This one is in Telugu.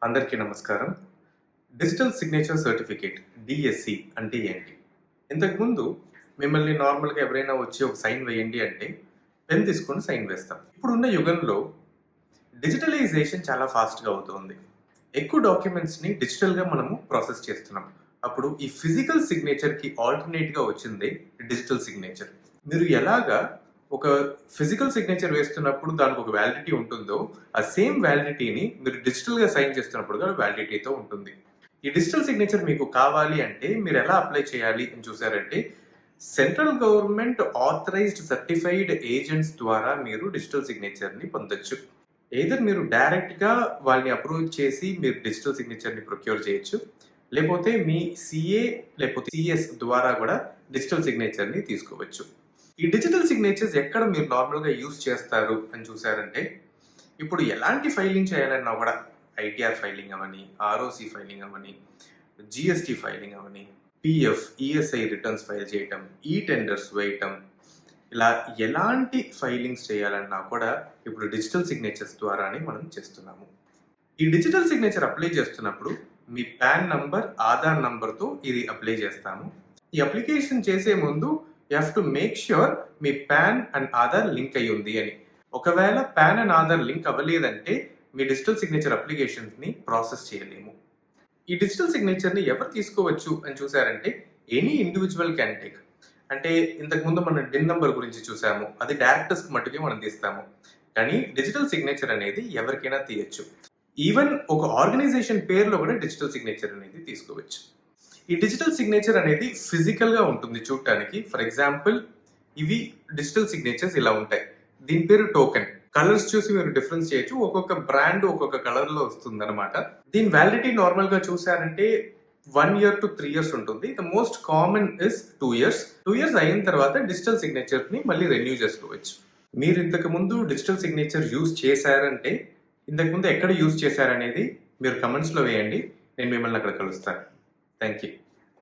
అందరికీ నమస్కారం. డిజిటల్ సిగ్నేచర్ సర్టిఫికేట్ డిఎస్సి అంటే ఏంటి? ఇంతకుముందు మిమ్మల్ని నార్మల్‌గా ఎవరైనా వచ్చి ఒక సైన్ వేయండి అంటే పెన్ తీసుకొని సైన్ వేస్తాం. ఇప్పుడున్న యుగంలో డిజిటలైజేషన్ చాలా ఫాస్ట్‌గా అవుతుంది. ఎక్కువ డాక్యుమెంట్స్‌ని డిజిటల్‌గా మనము ప్రాసెస్ చేస్తున్నాం. అప్పుడు ఈ ఫిజికల్ సిగ్నేచర్‌కి ఆల్టర్‌నేట్‌గా వచ్చిందే డిజిటల్ సిగ్నేచర్. మీరు ఎలాగా ఒక ఫిజికల్ సిగ్నేచర్ వేస్తున్నప్పుడు దానికి ఒక వ్యాలిడిటీ ఉంటుందో, ఆ సేమ్ వ్యాలిడిటీని మీరు డిజిటల్‌గా సైన్ చేస్తున్నప్పుడు కూడా వ్యాలిడిటీతో ఉంటుంది. ఈ డిజిటల్ సిగ్నేచర్ మీకు కావాలి అంటే మీరు ఎలా అప్లై చేయాలి అని చూసారంటే, central government authorized certified agents ద్వారా మీరు డిజిటల్ సిగ్నేచర్‌ని పొందొచ్చు. ఎయిదర్ మీరు డైరెక్ట్‌గా వాళ్ళని అప్రోచ్ చేసి మీరు డిజిటల్ సిగ్నేచర్‌ని ప్రొక్యూర్ చేయొచ్చు. లేకపోతే మీ సీఏ లేకపోతే సీఎస్ ద్వారా కూడా డిజిటల్ సిగ్నేచర్‌ని తీసుకోవచ్చు. ఈ డిజిటల్ సిగ్నేచర్స్ ఎక్కడ మీరు నార్మల్‌గా యూజ్ చేస్తారు అని చూసారంటే, ఇప్పుడు ఎలాంటి ఫైలింగ్ చేయాలన్నా కూడా ఐటీఆర్ ఫైలింగ్ అవని, ఆర్ఓసి ఫైలింగ్ అవని, జీఎస్టీ ఫైలింగ్ అవని, పీఎఫ్, ఈఎస్ఐ రిటర్న్స్ ఫైల్ చేయటం, ఈ టెండర్స్ వేయటం, ఇలా ఎలాంటి ఫైలింగ్స్ చేయాలన్నా కూడా ఇప్పుడు డిజిటల్ సిగ్నేచర్స్ ద్వారానే మనం చేస్తున్నాము. ఈ డిజిటల్ సిగ్నేచర్ అప్లై చేస్తున్నప్పుడు మీ పాన్ నంబర్, ఆధార్ నంబర్తో ఇది అప్లై చేస్తాము. ఈ అప్లికేషన్ చేసే ముందు you have to make sure మీ పాన్ అండ్ ఆధార్ లింక్ అయి ఉంది అని. ఒకవేళ పాన్ అండ్ ఆధార్ లింక్ అవ్వలేదంటే మీ డిజిటల్ సిగ్నేచర్ అప్లికేషన్స్ని ప్రాసెస్ చేయలేము. ఈ డిజిటల్ సిగ్నేచర్ని ఎవరు తీసుకోవచ్చు అని చూసారంటే, ఎనీ ఇండివిజువల్ క్యాన్ టేక్. అంటే ఇంతకుముందు మనం డిన్ నంబర్ గురించి చూసాము, అది డైరెక్టర్స్కి మట్టుకే మనం తీస్తాము. కానీ డిజిటల్ సిగ్నేచర్ అనేది ఎవరికైనా తీయచ్చు. ఈవెన్ ఒక ఆర్గనైజేషన్ పేరులో కూడా డిజిటల్ సిగ్నేచర్ అనేది తీసుకోవచ్చు. ఈ డిజిటల్ సిగ్నేచర్ అనేది ఫిజికల్గా ఉంటుంది చూడటానికి. ఫర్ ఎగ్జాంపుల్, ఇవి డిజిటల్ సిగ్నేచర్స్ ఇలా ఉంటాయి. దీని పేరు టోకెన్. కలర్స్ చూసి మీరు డిఫరెన్స్ చేయొచ్చు. ఒక్కొక్క బ్రాండ్ ఒక్కొక్క కలర్ లో వస్తుంది అనమాట. దీని వ్యాలిడిటీ నార్మల్ గా చూసారంటే 1 year to 3 years ఉంటుంది. The most common is 2 years. 2 years అయిన తర్వాత డిజిటల్ సిగ్నేచర్ ని మళ్ళీ రెన్యూ చేసుకోవచ్చు. మీరు ఇంతకు ముందు డిజిటల్ సిగ్నేచర్ యూజ్ చేశారంటే, ఇంతకు ముందు ఎక్కడ యూజ్ చేశారనేది మీరు కమెంట్స్ లో వేయండి. నేను మిమ్మల్ని అక్కడ కలుస్తాను. Thank you.